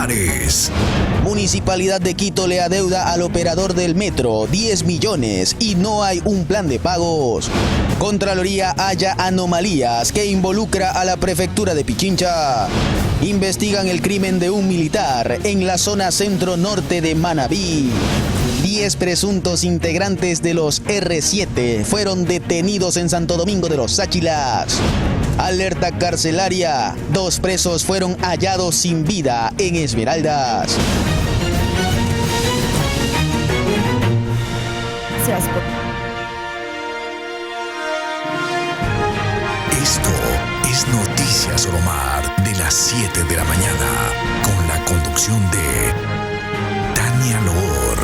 titulares. Municipalidad de Quito le adeuda al operador del metro 10 millones y no hay un plan de pagos. Contraloría halla anomalías que involucra a la prefectura de Pichincha. Investigan el crimen de un militar en la zona centro-norte de Manabí. 10 presuntos integrantes de los R7 fueron detenidos en Santo Domingo de los Áchilas. Alerta carcelaria. 2 presos fueron hallados sin vida en Esmeraldas. Esto es Noticias Oromar de las 7 de la mañana, con la conducción de Tania Loor.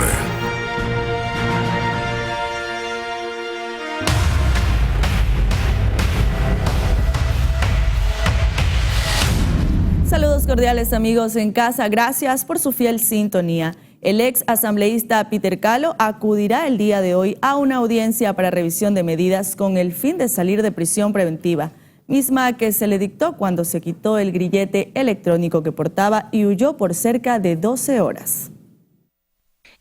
Saludos cordiales amigos en casa, gracias por su fiel sintonía. El ex asambleísta Peter Calo acudirá el día de hoy a una audiencia para revisión de medidas con el fin de salir de prisión preventiva, misma que se le dictó cuando se quitó el grillete electrónico que portaba y huyó por cerca de 12 horas.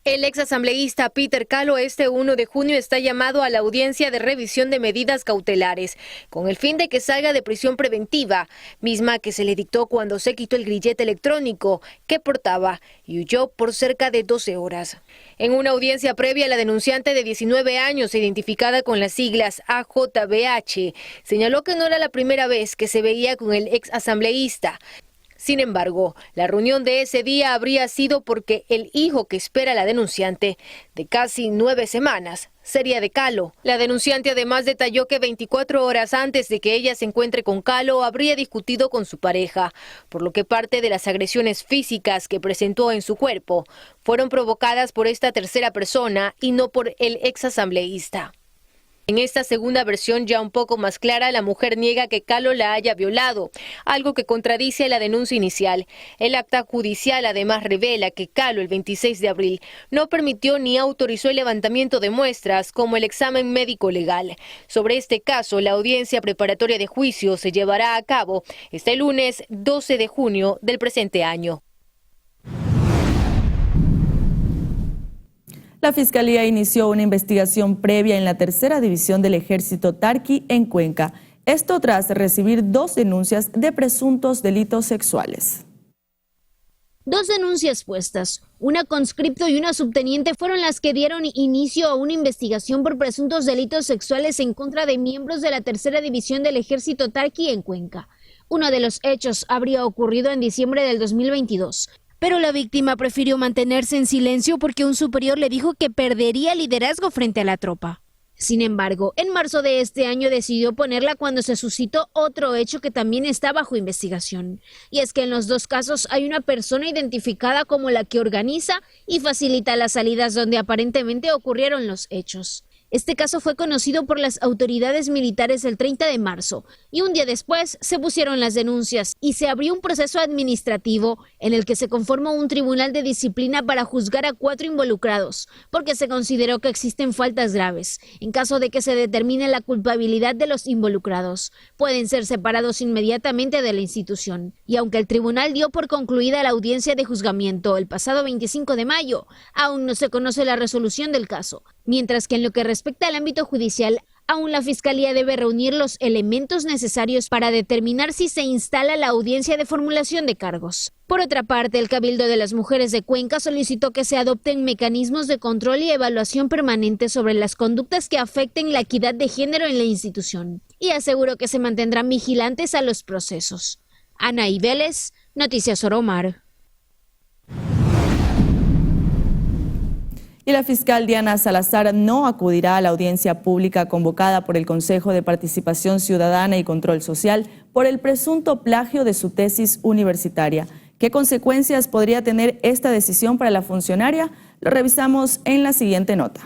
El exasambleísta Peter Calo este 1 de junio está llamado a la audiencia de revisión de medidas cautelares, con el fin de que salga de prisión preventiva, misma que se le dictó cuando se quitó el grillete electrónico que portaba y huyó por cerca de 12 horas. En una audiencia previa, la denunciante de 19 años, identificada con las siglas AJBH, señaló que no era la primera vez que se veía con el exasambleísta. Sin embargo, la reunión de ese día habría sido porque el hijo que espera la denunciante, de casi 9 semanas, sería de Calo. La denunciante además detalló que 24 horas antes de que ella se encuentre con Calo habría discutido con su pareja, por lo que parte de las agresiones físicas que presentó en su cuerpo fueron provocadas por esta tercera persona y no por el exasambleísta. En esta segunda versión, ya un poco más clara, la mujer niega que Calo la haya violado, algo que contradice la denuncia inicial. El acta judicial además revela que Calo, el 26 de abril, no permitió ni autorizó el levantamiento de muestras como el examen médico legal. Sobre este caso, la audiencia preparatoria de juicio se llevará a cabo este lunes 12 de junio del presente año. La Fiscalía inició una investigación previa en la tercera división del Ejército Tarqui en Cuenca. Esto tras recibir 2 denuncias de presuntos delitos sexuales. 2 denuncias puestas, una conscripto y una subteniente, fueron las que dieron inicio a una investigación por presuntos delitos sexuales en contra de miembros de la tercera división del Ejército Tarqui en Cuenca. Uno de los hechos habría ocurrido en diciembre del 2022. Pero la víctima prefirió mantenerse en silencio porque un superior le dijo que perdería liderazgo frente a la tropa. Sin embargo, en marzo de este año decidió ponerla cuando se suscitó otro hecho que también está bajo investigación. Y es que en los 2 casos hay una persona identificada como la que organiza y facilita las salidas donde aparentemente ocurrieron los hechos. Este caso fue conocido por las autoridades militares el 30 de marzo y un día después se pusieron las denuncias y se abrió un proceso administrativo en el que se conformó un tribunal de disciplina para juzgar a 4 involucrados porque se consideró que existen faltas graves. En caso de que se determine la culpabilidad de los involucrados, pueden ser separados inmediatamente de la institución. Y aunque el tribunal dio por concluida la audiencia de juzgamiento el pasado 25 de mayo, aún no se conoce la resolución del caso. Mientras que en lo que respecta al ámbito judicial, aún la Fiscalía debe reunir los elementos necesarios para determinar si se instala la audiencia de formulación de cargos. Por otra parte, el Cabildo de las Mujeres de Cuenca solicitó que se adopten mecanismos de control y evaluación permanente sobre las conductas que afecten la equidad de género en la institución, y aseguró que se mantendrán vigilantes a los procesos. Anaí Vélez, Noticias Oromar. Y la fiscal Diana Salazar no acudirá a la audiencia pública convocada por el Consejo de Participación Ciudadana y Control Social por el presunto plagio de su tesis universitaria. ¿Qué consecuencias podría tener esta decisión para la funcionaria? Lo revisamos en la siguiente nota.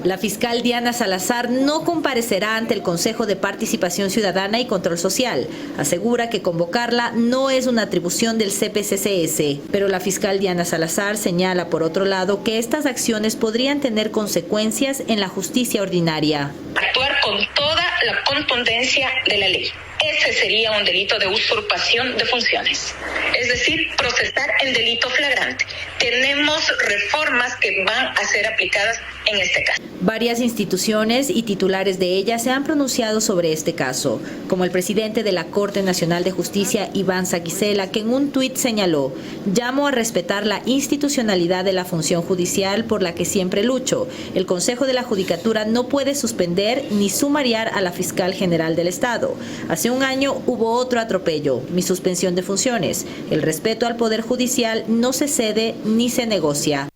La fiscal Diana Salazar no comparecerá ante el Consejo de Participación Ciudadana y Control Social. Asegura que convocarla no es una atribución del CPCCS, pero la fiscal Diana Salazar señala, por otro lado, que estas acciones podrían tener consecuencias en la justicia ordinaria. Actuar con toda la contundencia de la ley. ese sería un delito de usurpación de funciones, es decir, procesar el delito flagrante. Tenemos reformas que van a ser aplicadas en este caso. Varias instituciones y titulares de ellas se han pronunciado sobre este caso, como el presidente de la Corte Nacional de Justicia, Iván Saquicela, que en un tuit señaló: llamo a respetar la institucionalidad de la función judicial por la que siempre lucho. El Consejo de la Judicatura no puede suspender ni sumariar a la fiscal general del Estado. Hace un año hubo otro atropello, mi suspensión de funciones. El respeto al Poder Judicial no se cede ni se negocia.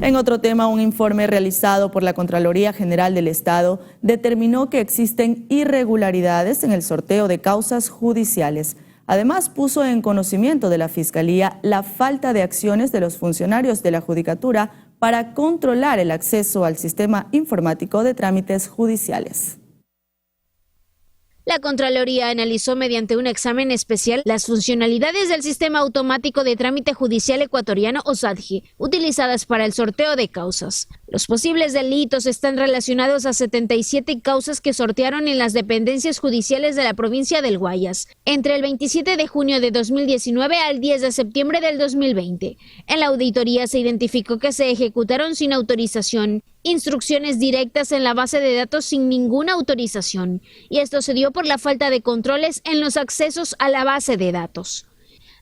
En otro tema, un informe realizado por la Contraloría General del Estado determinó que existen irregularidades en el sorteo de causas judiciales. Además, puso en conocimiento de la Fiscalía la falta de acciones de los funcionarios de la Judicatura para controlar el acceso al sistema informático de trámites judiciales. La Contraloría analizó mediante un examen especial las funcionalidades del Sistema Automático de Trámite Judicial Ecuatoriano o SATJI, utilizadas para el sorteo de causas. Los posibles delitos están relacionados a 77 causas que sortearon en las dependencias judiciales de la provincia del Guayas, entre el 27 de junio de 2019 al 10 de septiembre del 2020. En la auditoría se identificó que se ejecutaron sin autorización instrucciones directas en la base de datos sin ninguna autorización, y esto se dio por la falta de controles en los accesos a la base de datos.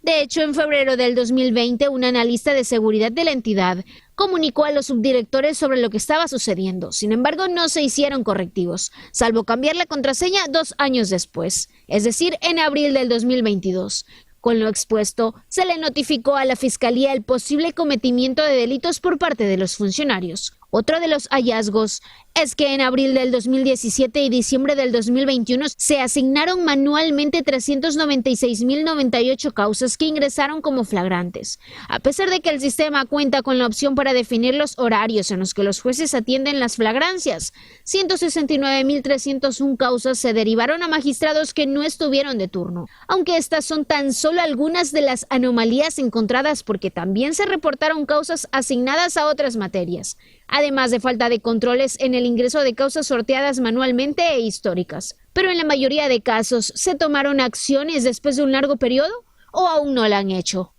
De hecho, en febrero del 2020, un analista de seguridad de la entidad comunicó a los subdirectores sobre lo que estaba sucediendo. Sin embargo, no se hicieron correctivos, salvo cambiar la contraseña 2 años después, es decir, en abril del 2022. Con lo expuesto, se le notificó a la Fiscalía el posible cometimiento de delitos por parte de los funcionarios. Otro de los hallazgos es que en abril del 2017 y diciembre del 2021 se asignaron manualmente 396.098 causas que ingresaron como flagrantes. A pesar de que el sistema cuenta con la opción para definir los horarios en los que los jueces atienden las flagrancias, 169.301 causas se derivaron a magistrados que no estuvieron de turno. Aunque estas son tan solo algunas de las anomalías encontradas, porque también se reportaron causas asignadas a otras materias, además de falta de controles en el ingreso de causas sorteadas manualmente e históricas. Pero en la mayoría de casos, ¿se tomaron acciones después de un largo periodo o aún no la han hecho?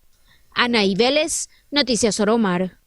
Anaí Vélez, Noticias Oromar.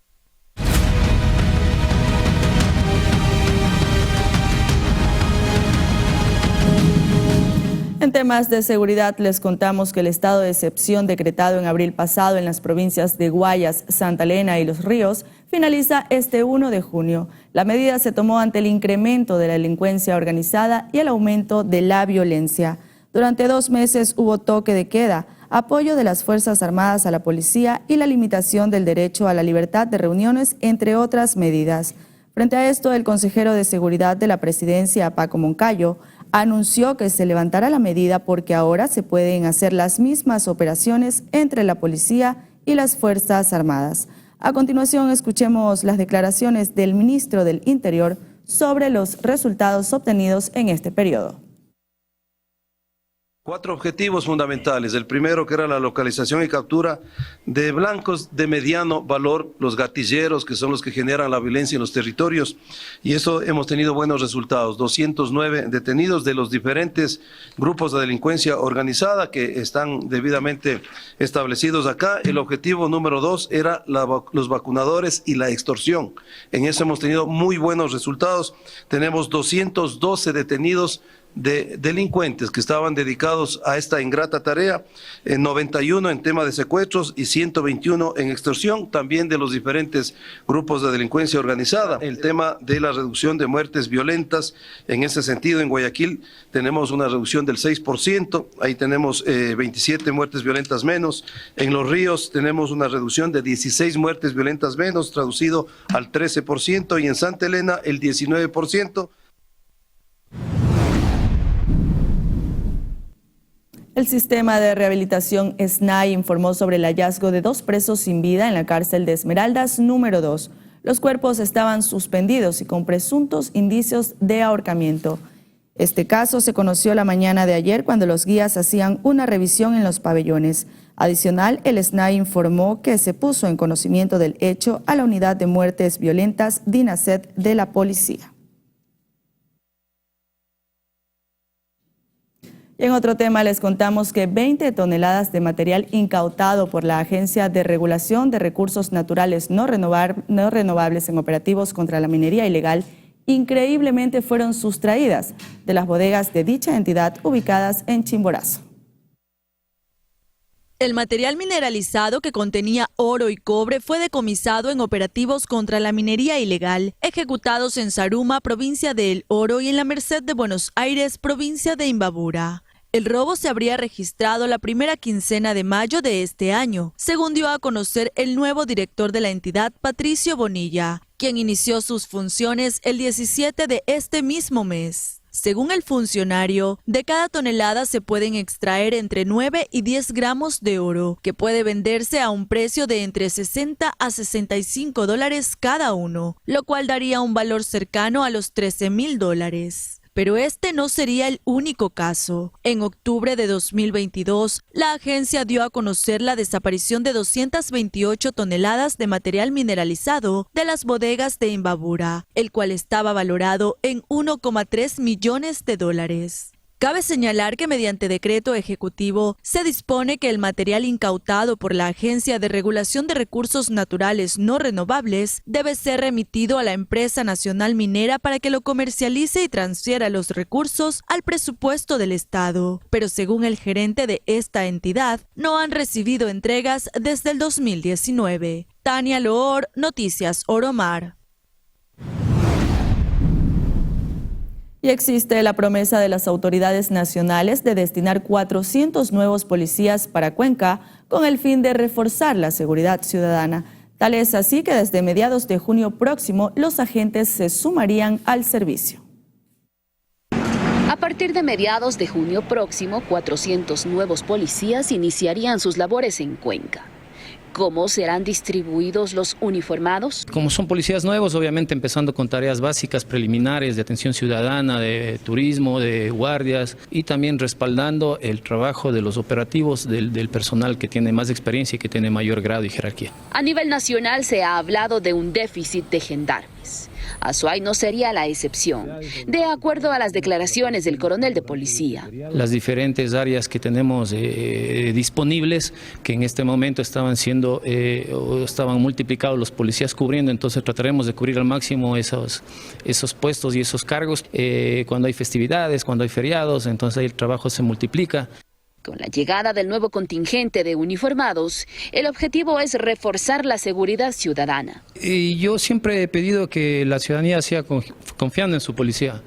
En temas de seguridad, les contamos que el estado de excepción decretado en abril pasado en las provincias de Guayas, Santa Elena y Los Ríos finaliza este 1 de junio. La medida se tomó ante el incremento de la delincuencia organizada y el aumento de la violencia. Durante 2 meses hubo toque de queda, apoyo de las Fuerzas Armadas a la policía y la limitación del derecho a la libertad de reuniones, entre otras medidas. Frente a esto, el consejero de Seguridad de la Presidencia, Paco Moncayo, anunció que se levantará la medida porque ahora se pueden hacer las mismas operaciones entre la policía y las Fuerzas Armadas. A continuación, escuchemos las declaraciones del ministro del Interior sobre los resultados obtenidos en este periodo. 4 objetivos fundamentales. El primero, que era la localización y captura de blancos de mediano valor, los gatilleros, que son los que generan la violencia en los territorios, y eso hemos tenido buenos resultados. 209 detenidos de los diferentes grupos de delincuencia organizada que están debidamente establecidos acá. El objetivo número 2 era los vacunadores y la extorsión. En eso hemos tenido muy buenos resultados. Tenemos 212 detenidos de delincuentes que estaban dedicados a esta ingrata tarea, 91 en tema de secuestros y 121 en extorsión, también de los diferentes grupos de delincuencia organizada. El tema de la reducción de muertes violentas, en ese sentido en Guayaquil tenemos una reducción del 6%, ahí tenemos 27 muertes violentas menos. En Los Ríos tenemos una reducción de 16 muertes violentas menos, traducido al 13%, y en Santa Elena el 19%. El sistema de rehabilitación SNAI informó sobre el hallazgo de 2 presos sin vida en la cárcel de Esmeraldas número 2. Los cuerpos estaban suspendidos y con presuntos indicios de ahorcamiento. Este caso se conoció la mañana de ayer cuando los guías hacían una revisión en los pabellones. Adicional, el SNAI informó que se puso en conocimiento del hecho a la unidad de muertes violentas DINASET de la policía. Y en otro tema les contamos que 20 toneladas de material incautado por la Agencia de Regulación de Recursos Naturales no renovables en operativos contra la minería ilegal increíblemente fueron sustraídas de las bodegas de dicha entidad ubicadas en Chimborazo. El material mineralizado que contenía oro y cobre fue decomisado en operativos contra la minería ilegal, ejecutados en Zaruma, provincia de El Oro, y en la Merced de Buenos Aires, provincia de Imbabura. El robo se habría registrado la primera quincena de mayo de este año, según dio a conocer el nuevo director de la entidad, Patricio Bonilla, quien inició sus funciones el 17 de este mismo mes. Según el funcionario, de cada tonelada se pueden extraer entre 9 y 10 gramos de oro, que puede venderse a un precio de entre 60 a 65 dólares cada uno, lo cual daría un valor cercano a los $13.000. Pero este no sería el único caso. En octubre de 2022, la agencia dio a conocer la desaparición de 228 toneladas de material mineralizado de las bodegas de Imbabura, el cual estaba valorado en $1,3 millones. Cabe señalar que mediante decreto ejecutivo se dispone que el material incautado por la Agencia de Regulación de Recursos Naturales no renovables debe ser remitido a la empresa nacional minera para que lo comercialice y transfiera los recursos al presupuesto del Estado. Pero según el gerente de esta entidad, no han recibido entregas desde el 2019. Tania Loor, Noticias Oromar. Y existe la promesa de las autoridades nacionales de destinar 400 nuevos policías para Cuenca con el fin de reforzar la seguridad ciudadana. Tal es así que desde mediados de junio próximo los agentes se sumarían al servicio. A partir de mediados de junio próximo, 400 nuevos policías iniciarían sus labores en Cuenca. ¿Cómo serán distribuidos los uniformados? Como son policías nuevos, obviamente empezando con tareas básicas, preliminares de atención ciudadana, de turismo, de guardias, y también respaldando el trabajo de los operativos del personal que tiene más experiencia y que tiene mayor grado y jerarquía. A nivel nacional se ha hablado de un déficit de gendarmes. Azuay no sería la excepción, de acuerdo a las declaraciones del coronel de policía. Las diferentes áreas que tenemos disponibles, que en este momento estaban multiplicados los policías cubriendo, entonces trataremos de cubrir al máximo esos puestos y esos cargos. Cuando hay festividades, cuando hay feriados, entonces ahí el trabajo se multiplica. Con la llegada del nuevo contingente de uniformados, el objetivo es reforzar la seguridad ciudadana. Y yo siempre he pedido que la ciudadanía siga confiando en su policía.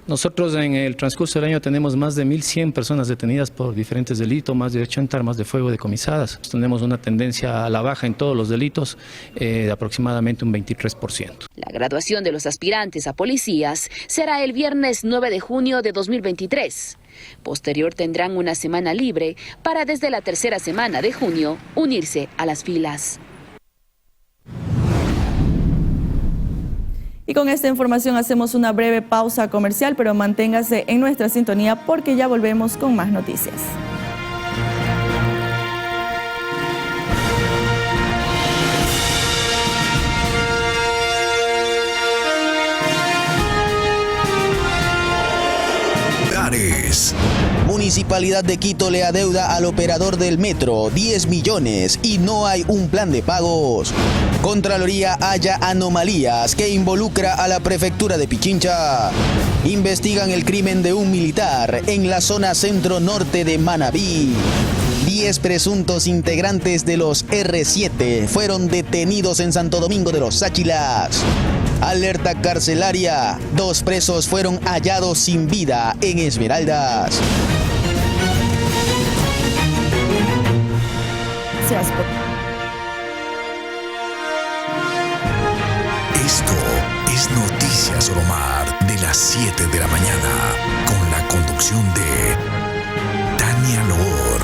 Nosotros en el transcurso del año tenemos más de 1.100 personas detenidas por diferentes delitos, más de 80 armas de fuego decomisadas. Tenemos una tendencia a la baja en todos los delitos de aproximadamente un 23%. La graduación de los aspirantes a policías será el viernes 9 de junio de 2023. Posterior tendrán una semana libre para desde la tercera semana de junio unirse a las filas. Y con esta información hacemos una breve pausa comercial, pero manténgase en nuestra sintonía porque ya volvemos con más noticias. Municipalidad de Quito le adeuda al operador del metro 10 millones y no hay un plan de pagos. Contraloría halla anomalías que involucra a la prefectura de Pichincha. Investigan el crimen de un militar en la zona centro-norte de Manabí. 10 presuntos integrantes de los R7 fueron detenidos en Santo Domingo de los Sáchilas. Alerta carcelaria. 2 presos fueron hallados sin vida en Esmeraldas. Esto es Noticias Oromar de las 7 de la mañana con la conducción de Tania Loor.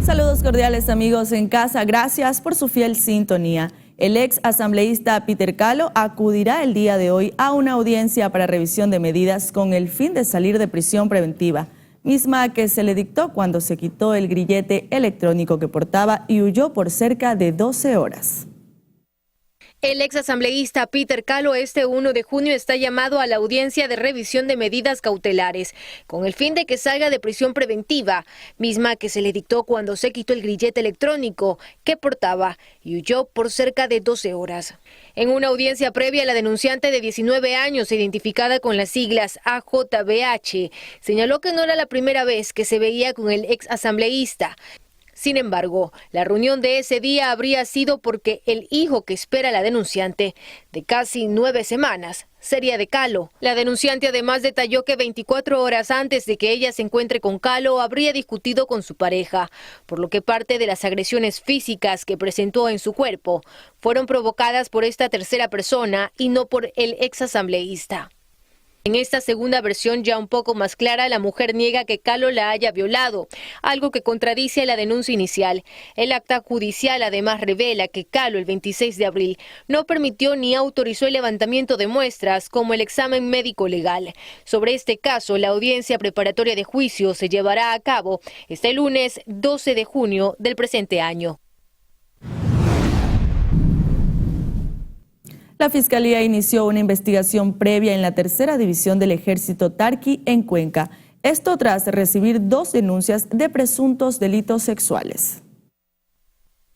Saludos cordiales amigos en casa, gracias por su fiel sintonía. El ex asambleísta Peter Calo acudirá el día de hoy a una audiencia para revisión de medidas con el fin de salir de prisión preventiva, misma que se le dictó cuando se quitó el grillete electrónico que portaba y huyó por cerca de 12 horas. El exasambleísta Peter Calo este 1 de junio está llamado a la audiencia de revisión de medidas cautelares, con el fin de que salga de prisión preventiva, misma que se le dictó cuando se quitó el grillete electrónico que portaba y huyó por cerca de 12 horas. En una audiencia previa, la denunciante de 19 años, identificada con las siglas AJBH, señaló que no era la primera vez que se veía con el exasambleísta. Sin embargo, la reunión de ese día habría sido porque el hijo que espera la denunciante, de casi 9 semanas, sería de Calo. La denunciante además detalló que 24 horas antes de que ella se encuentre con Calo, habría discutido con su pareja, por lo que parte de las agresiones físicas que presentó en su cuerpo fueron provocadas por esta tercera persona y no por el exasambleísta. En esta segunda versión, ya un poco más clara, la mujer niega que Calo la haya violado, algo que contradice la denuncia inicial. El acta judicial además revela que Calo, el 26 de abril, no permitió ni autorizó el levantamiento de muestras como el examen médico legal. Sobre este caso, la audiencia preparatoria de juicio se llevará a cabo este lunes 12 de junio del presente año. La Fiscalía inició una investigación previa en la tercera división del Ejército Tarqui en Cuenca. Esto tras recibir 2 denuncias de presuntos delitos sexuales.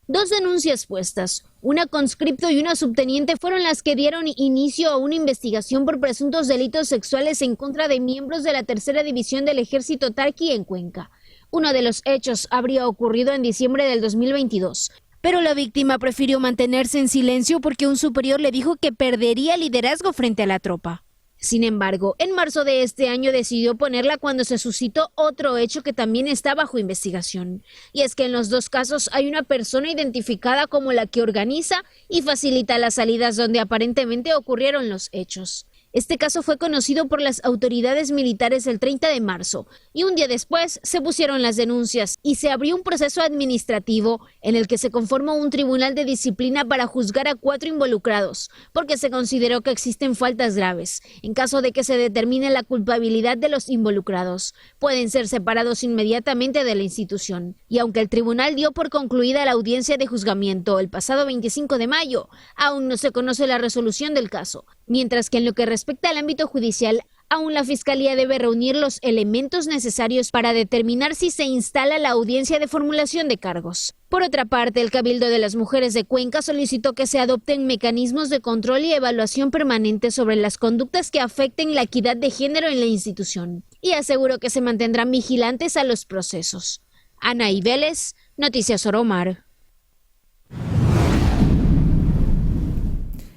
2 denuncias puestas, una conscripto y una subteniente, fueron las que dieron inicio a una investigación por presuntos delitos sexuales en contra de miembros de la tercera división del Ejército Tarqui en Cuenca. Uno de los hechos habría ocurrido en diciembre del 2022. Pero la víctima prefirió mantenerse en silencio porque un superior le dijo que perdería liderazgo frente a la tropa. Sin embargo, en marzo de este año decidió ponerla cuando se suscitó otro hecho que también está bajo investigación. Y es que en los 2 casos hay una persona identificada como la que organiza y facilita las salidas donde aparentemente ocurrieron los hechos. Este caso fue conocido por las autoridades militares el 30 de marzo y un día después se pusieron las denuncias y se abrió un proceso administrativo en el que se conformó un tribunal de disciplina para juzgar a 4 involucrados porque se consideró que existen faltas graves. En caso de que se determine la culpabilidad de los involucrados, pueden ser separados inmediatamente de la institución. Y aunque el tribunal dio por concluida la audiencia de juzgamiento el pasado 25 de mayo, aún no se conoce la resolución del caso, mientras que en lo que respecta al ámbito judicial, aún la Fiscalía debe reunir los elementos necesarios para determinar si se instala la audiencia de formulación de cargos. Por otra parte, el Cabildo de las Mujeres de Cuenca solicitó que se adopten mecanismos de control y evaluación permanente sobre las conductas que afecten la equidad de género en la institución, y aseguró que se mantendrán vigilantes a los procesos. Anaí Vélez, Noticias Oromar.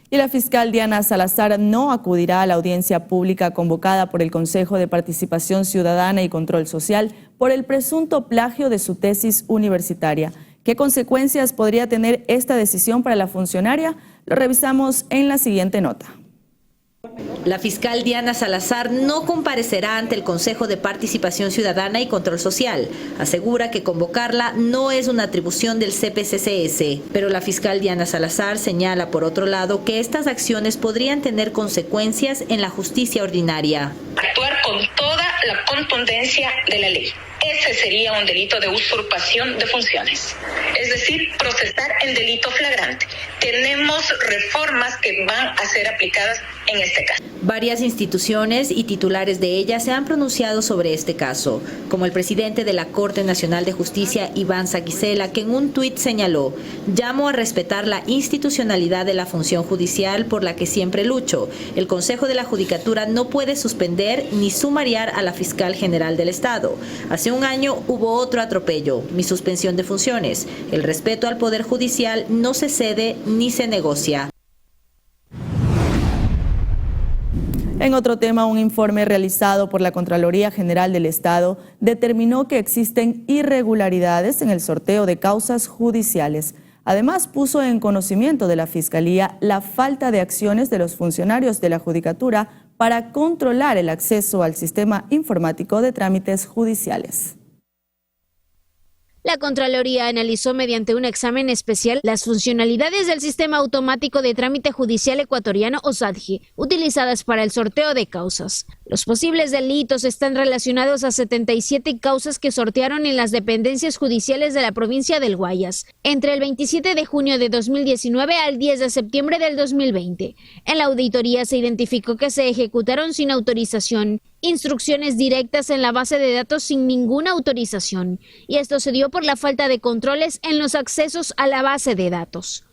Y la fiscal Diana Salazar no acudirá a la audiencia pública convocada por el Consejo de Participación Ciudadana y Control Social por el presunto plagio de su tesis universitaria. ¿Qué consecuencias podría tener esta decisión para la funcionaria? Lo revisamos en la siguiente nota. La fiscal Diana Salazar no comparecerá ante el Consejo de Participación Ciudadana y Control Social. Asegura que convocarla no es una atribución del CPCCS, pero la fiscal Diana Salazar señala, por otro lado, que estas acciones podrían tener consecuencias en la justicia ordinaria. Actuar con toda la contundencia de la ley. Ese sería un delito de usurpación de funciones, es decir, procesar en delito flagrante. Tenemos reformas que van a ser aplicadas en este caso. Varias instituciones y titulares de ellas se han pronunciado sobre este caso, como el presidente de la Corte Nacional de Justicia, Iván Saquicela, que en un tuit señaló: llamo a respetar la institucionalidad de la función judicial por la que siempre lucho. El Consejo de la Judicatura no puede suspender ni sumariar a la fiscal general del Estado. Hace un año hubo otro atropello, mi suspensión de funciones. El respeto al Poder Judicial no se cede ni se negocia. En otro tema, un informe realizado por la Contraloría General del Estado determinó que existen irregularidades en el sorteo de causas judiciales. Además, puso en conocimiento de la Fiscalía la falta de acciones de los funcionarios de la Judicatura para controlar el acceso al sistema informático de trámites judiciales. La Contraloría analizó mediante un examen especial las funcionalidades del Sistema Automático de Trámite Judicial Ecuatoriano o SATJI, utilizadas para el sorteo de causas. Los posibles delitos están relacionados a 77 causas que sortearon en las dependencias judiciales de la provincia del Guayas, entre el 27 de junio de 2019 al 10 de septiembre del 2020. En la auditoría se identificó que se ejecutaron sin autorización, instrucciones directas en la base de datos sin ninguna autorización, y esto se dio por la falta de controles en los accesos a la base de datos.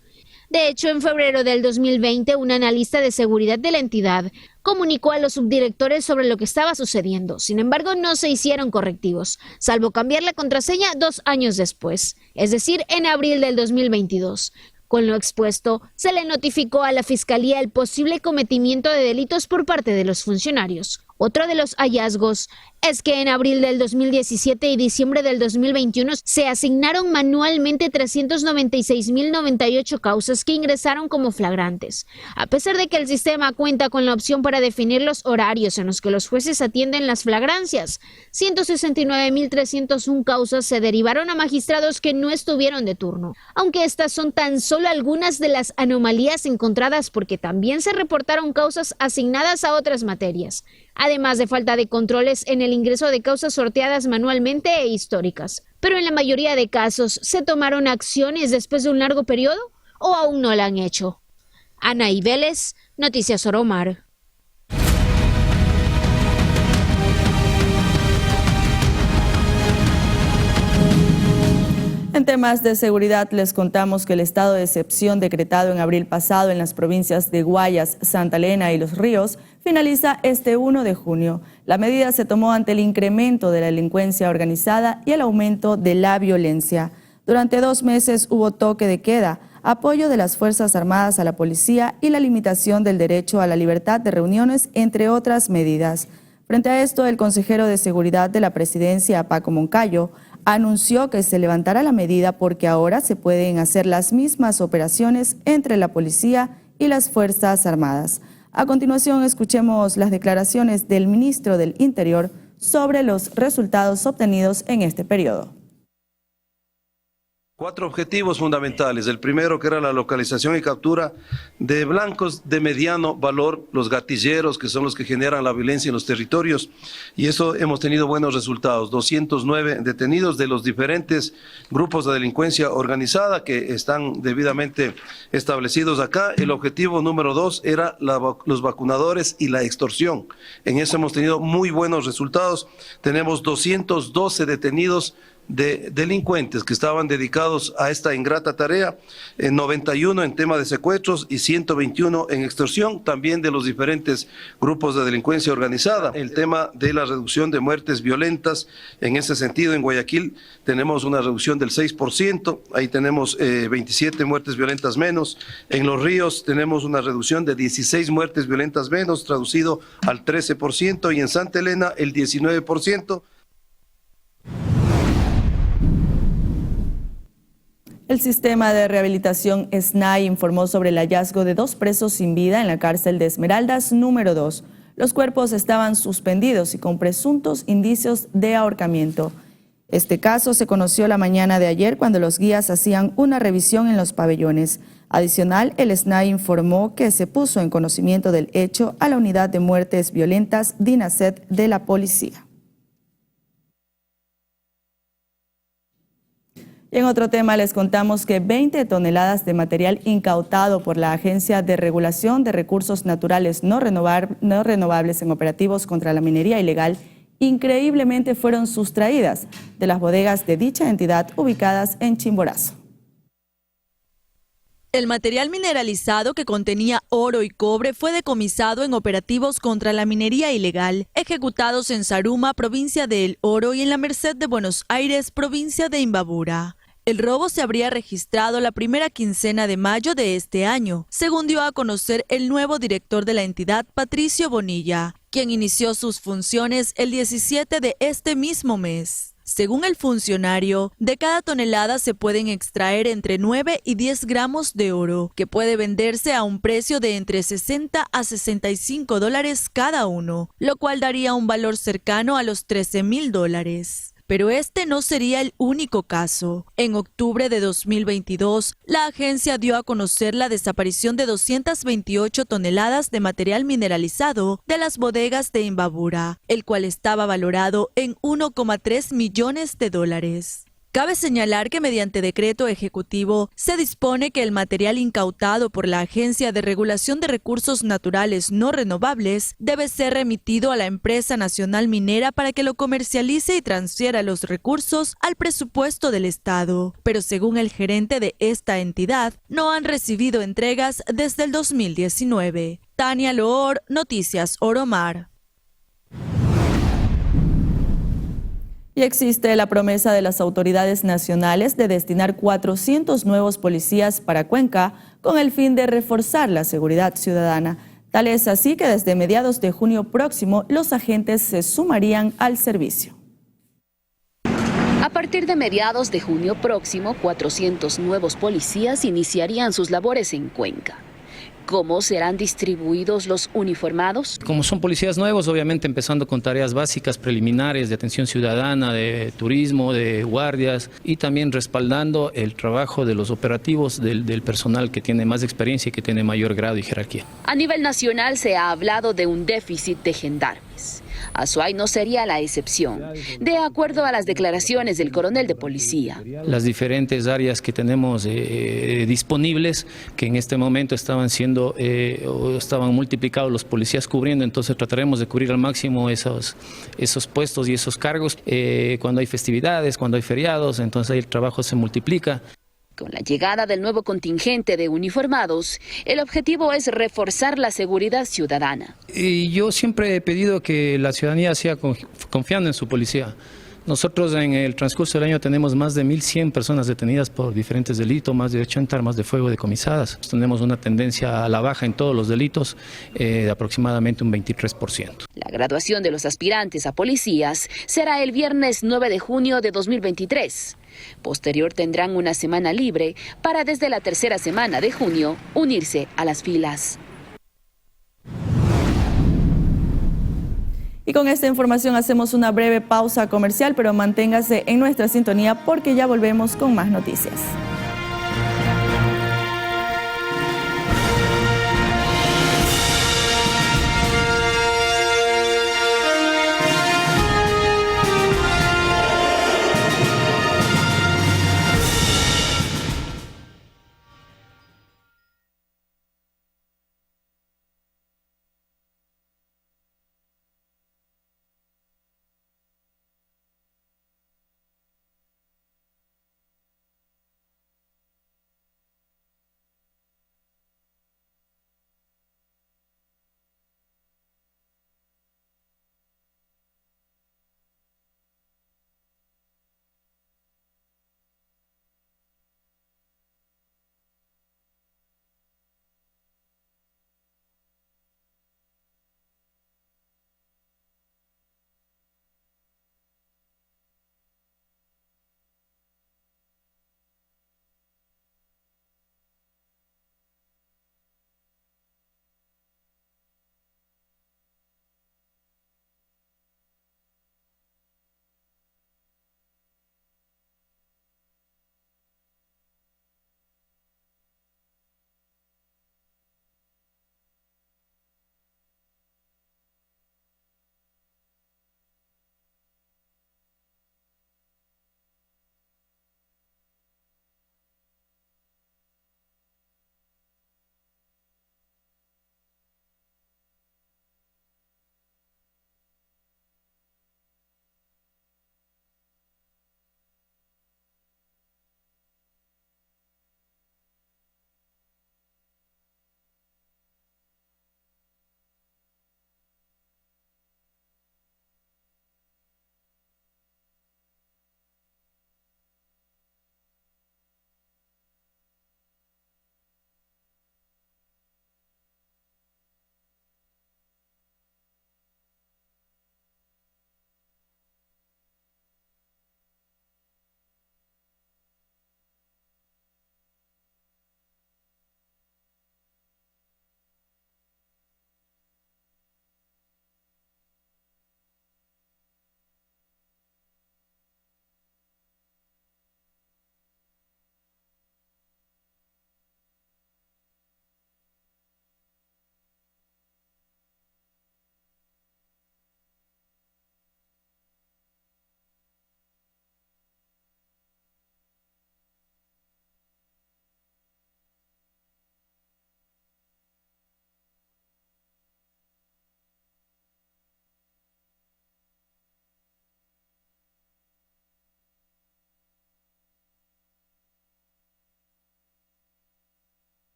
De hecho, en febrero del 2020, un analista de seguridad de la entidad comunicó a los subdirectores sobre lo que estaba sucediendo. Sin embargo, no se hicieron correctivos, salvo cambiar la contraseña 2 años después, es decir, en abril del 2022. Con lo expuesto, se le notificó a la Fiscalía el posible cometimiento de delitos por parte de los funcionarios. Otro de los hallazgos es que en abril del 2017 y diciembre del 2021 se asignaron manualmente 396.098 causas que ingresaron como flagrantes. A pesar de que el sistema cuenta con la opción para definir los horarios en los que los jueces atienden las flagrancias, 169.301 causas se derivaron a magistrados que no estuvieron de turno. Aunque estas son tan solo algunas de las anomalías encontradas, porque también se reportaron causas asignadas a otras materias, además de falta de controles en el ingreso de causas sorteadas manualmente e históricas. Pero en la mayoría de casos, ¿se tomaron acciones después de un largo periodo o aún no la han hecho? Anaí Vélez, Noticias Oromar. En temas de seguridad, les contamos que el estado de excepción decretado en abril pasado en las provincias de Guayas, Santa Elena y Los Ríos finaliza este 1 de junio. La medida se tomó ante el incremento de la delincuencia organizada y el aumento de la violencia. Durante 2 meses hubo toque de queda, apoyo de las Fuerzas Armadas a la policía y la limitación del derecho a la libertad de reuniones, entre otras medidas. Frente a esto, el consejero de Seguridad de la Presidencia, Paco Moncayo, anunció que se levantará la medida porque ahora se pueden hacer las mismas operaciones entre la policía y las Fuerzas Armadas. A continuación, escuchemos las declaraciones del ministro del Interior sobre los resultados obtenidos en este periodo. 4 objetivos fundamentales. El primero, que era la localización y captura de blancos de mediano valor, los gatilleros, que son los que generan la violencia en los territorios, y eso hemos tenido buenos resultados. 209 detenidos de los diferentes grupos de delincuencia organizada que están debidamente establecidos acá. El objetivo número 2 era los vacunadores y la extorsión. En eso hemos tenido muy buenos resultados. Tenemos 212 detenidos de delincuentes que estaban dedicados a esta ingrata tarea, 91 en tema de secuestros y 121 en extorsión, también de los diferentes grupos de delincuencia organizada. El tema de la reducción de muertes violentas, en ese sentido, en Guayaquil tenemos una reducción del 6%, ahí tenemos 27 muertes violentas menos. En Los Ríos tenemos una reducción de 16 muertes violentas menos, traducido al 13%, y en Santa Elena el 19%. El sistema de rehabilitación SNAI informó sobre el hallazgo de 2 presos sin vida en la cárcel de Esmeraldas número 2. Los cuerpos estaban suspendidos y con presuntos indicios de ahorcamiento. Este caso se conoció la mañana de ayer cuando los guías hacían una revisión en los pabellones. Adicional, el SNAI informó que se puso en conocimiento del hecho a la unidad de muertes violentas DINASET de la policía. Y en otro tema les contamos que 20 toneladas de material incautado por la Agencia de Regulación de Recursos Naturales no renovables en operativos contra la minería ilegal increíblemente fueron sustraídas de las bodegas de dicha entidad ubicadas en Chimborazo. El material mineralizado que contenía oro y cobre fue decomisado en operativos contra la minería ilegal, ejecutados en Zaruma, provincia de El Oro, y en la Merced de Buenos Aires, provincia de Imbabura. El robo se habría registrado la primera quincena de mayo de este año, según dio a conocer el nuevo director de la entidad, Patricio Bonilla, quien inició sus funciones el 17 de este mismo mes. Según el funcionario, de cada tonelada se pueden extraer entre 9 y 10 gramos de oro, que puede venderse a un precio de entre 60 a 65 dólares cada uno, lo cual daría un valor cercano a los $13.000. Pero este no sería el único caso. En octubre de 2022, la agencia dio a conocer la desaparición de 228 toneladas de material mineralizado de las bodegas de Imbabura, el cual estaba valorado en 1,3 millones de dólares. Cabe señalar que mediante decreto ejecutivo se dispone que el material incautado por la Agencia de Regulación de Recursos Naturales No Renovables debe ser remitido a la empresa nacional minera para que lo comercialice y transfiera los recursos al presupuesto del Estado. Pero según el gerente de esta entidad, no han recibido entregas desde el 2019. Tania Loor, Noticias Oromar. Y existe la promesa de las autoridades nacionales de destinar 400 nuevos policías para Cuenca con el fin de reforzar la seguridad ciudadana. Tal es así que desde mediados de junio próximo los agentes se sumarían al servicio. A partir de mediados de junio próximo, 400 nuevos policías iniciarían sus labores en Cuenca. ¿Cómo serán distribuidos los uniformados? Como son policías nuevos, obviamente empezando con tareas básicas, preliminares de atención ciudadana, de turismo, de guardias y también respaldando el trabajo de los operativos del personal que tiene más experiencia y que tiene mayor grado y jerarquía. A nivel nacional se ha hablado de un déficit de gendarmes. Azuay no sería la excepción, de acuerdo a las declaraciones del coronel de policía. Las diferentes áreas que tenemos disponibles, que en este momento estaban multiplicados los policías cubriendo, entonces trataremos de cubrir al máximo esos puestos y esos cargos. Cuando hay festividades, cuando hay feriados, entonces ahí el trabajo se multiplica. Con la llegada del nuevo contingente de uniformados, el objetivo es reforzar la seguridad ciudadana. Y yo siempre he pedido que la ciudadanía siga confiando en su policía. Nosotros en el transcurso del año tenemos más de 1.100 personas detenidas por diferentes delitos, más de 80 armas de fuego decomisadas. Tenemos una tendencia a la baja en todos los delitos de aproximadamente un 23%. La graduación de los aspirantes a policías será el viernes 9 de junio de 2023. Posterior tendrán una semana libre para desde la tercera semana de junio unirse a las filas. Y con esta información hacemos una breve pausa comercial, pero manténgase en nuestra sintonía porque ya volvemos con más noticias.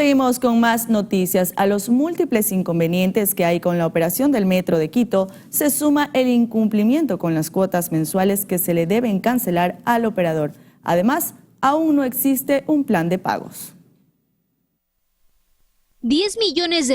Seguimos con más noticias. A los múltiples inconvenientes que hay con la operación del Metro de Quito, se suma el incumplimiento con las cuotas mensuales que se le deben cancelar al operador. Además, aún no existe un plan de pagos. $10 millones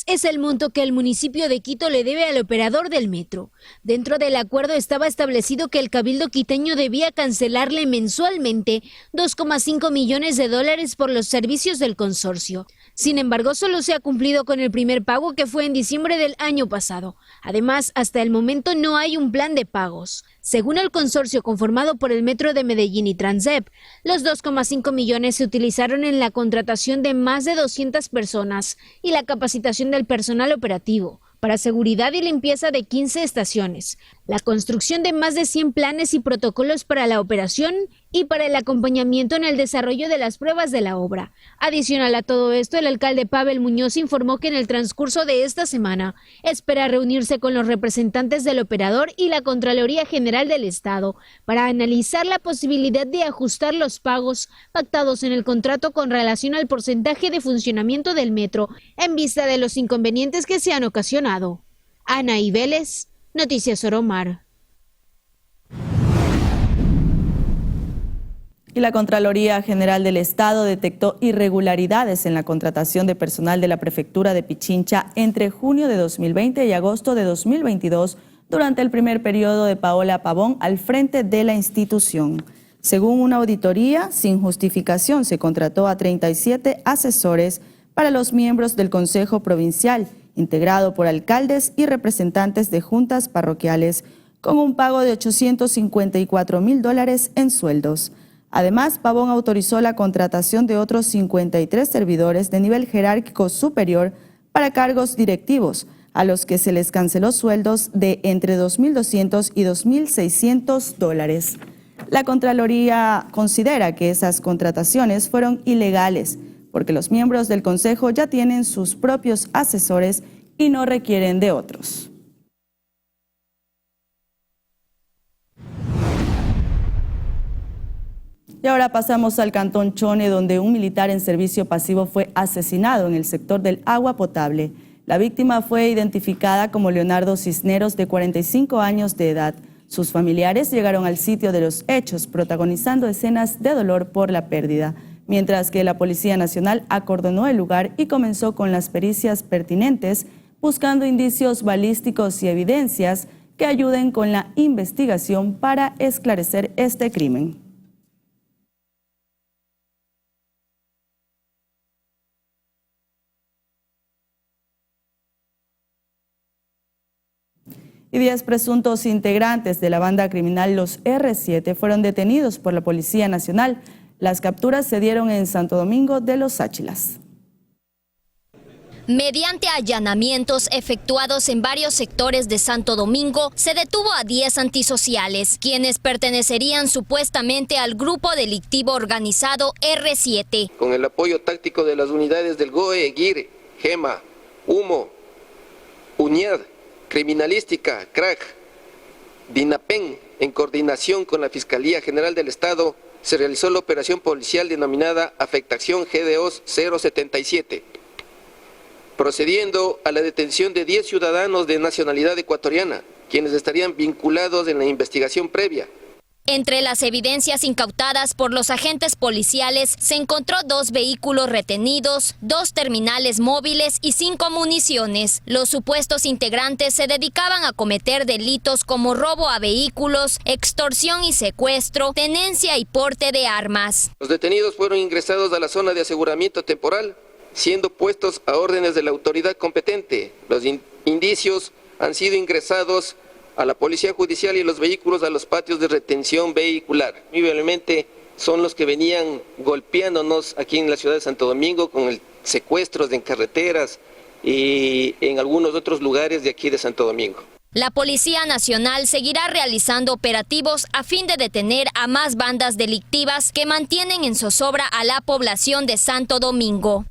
es el monto que el municipio de Quito le debe al operador del metro. Dentro del acuerdo estaba establecido que el cabildo quiteño debía cancelarle mensualmente $2,5 millones por los servicios del consorcio. Sin embargo, solo se ha cumplido con el primer pago, que fue en diciembre del año pasado. Además, hasta el momento no hay un plan de pagos. Según el consorcio conformado por el Metro de Medellín y Transep, los 2,5 millones se utilizaron en la contratación de más de 200 personas y la capacitación del personal operativo para seguridad y limpieza de 15 estaciones, la construcción de más de 100 planes y protocolos para la operación y para el acompañamiento en el desarrollo de las pruebas de la obra. Adicional a todo esto, el alcalde Pavel Muñoz informó que en el transcurso de esta semana espera reunirse con los representantes del operador y la Contraloría General del Estado para analizar la posibilidad de ajustar los pagos pactados en el contrato con relación al porcentaje de funcionamiento del metro en vista de los inconvenientes que se han ocasionado. Anaí Vélez, Noticias Oromar. Y la Contraloría General del Estado detectó irregularidades en la contratación de personal de la Prefectura de Pichincha entre junio de 2020 y agosto de 2022 durante el primer periodo de Paola Pavón al frente de la institución. Según una auditoría, sin justificación se contrató a 37 asesores para los miembros del Consejo Provincial, integrado por alcaldes y representantes de juntas parroquiales, con un pago de $854,000 en sueldos. Además, Pavón autorizó la contratación de otros 53 servidores de nivel jerárquico superior para cargos directivos, a los que se les canceló sueldos de entre $2.200 y $2.600. La Contraloría considera que esas contrataciones fueron ilegales, porque los miembros del Consejo ya tienen sus propios asesores y no requieren de otros. Y ahora pasamos al Cantón Chone, donde un militar en servicio pasivo fue asesinado en el sector del agua potable. La víctima fue identificada como Leonardo Cisneros, de 45 años de edad. Sus familiares llegaron al sitio de los hechos, protagonizando escenas de dolor por la pérdida, mientras que la Policía Nacional acordonó el lugar y comenzó con las pericias pertinentes, buscando indicios balísticos y evidencias que ayuden con la investigación para esclarecer este crimen. Y 10 presuntos integrantes de la banda criminal Los R7 fueron detenidos por la Policía Nacional. Las capturas se dieron en Santo Domingo de los Áchilas. Mediante allanamientos efectuados en varios sectores de Santo Domingo, se detuvo a 10 antisociales, quienes pertenecerían supuestamente al grupo delictivo organizado R7. Con el apoyo táctico de las unidades del GOE, GIR, GEMA, HUMO, UNIAD, Criminalística, CRAC, DINAPEN, en coordinación con la Fiscalía General del Estado, se realizó la operación policial denominada Afectación GDOS 077, procediendo a la detención de 10 ciudadanos de nacionalidad ecuatoriana, quienes estarían vinculados en la investigación previa. Entre las evidencias incautadas por los agentes policiales se encontró 2 vehículos retenidos, 2 terminales móviles y 5 municiones. Los supuestos integrantes se dedicaban a cometer delitos como robo a vehículos, extorsión y secuestro, tenencia y porte de armas. Los detenidos fueron ingresados a la zona de aseguramiento temporal, siendo puestos a órdenes de la autoridad competente. Los indicios han sido ingresados a la Policía Judicial y los vehículos a los patios de retención vehicular. Muy brevemente, son los que venían golpeándonos aquí en la ciudad de Santo Domingo con el secuestros en carreteras y en algunos otros lugares de aquí de Santo Domingo. La Policía Nacional seguirá realizando operativos a fin de detener a más bandas delictivas que mantienen en zozobra a la población de Santo Domingo.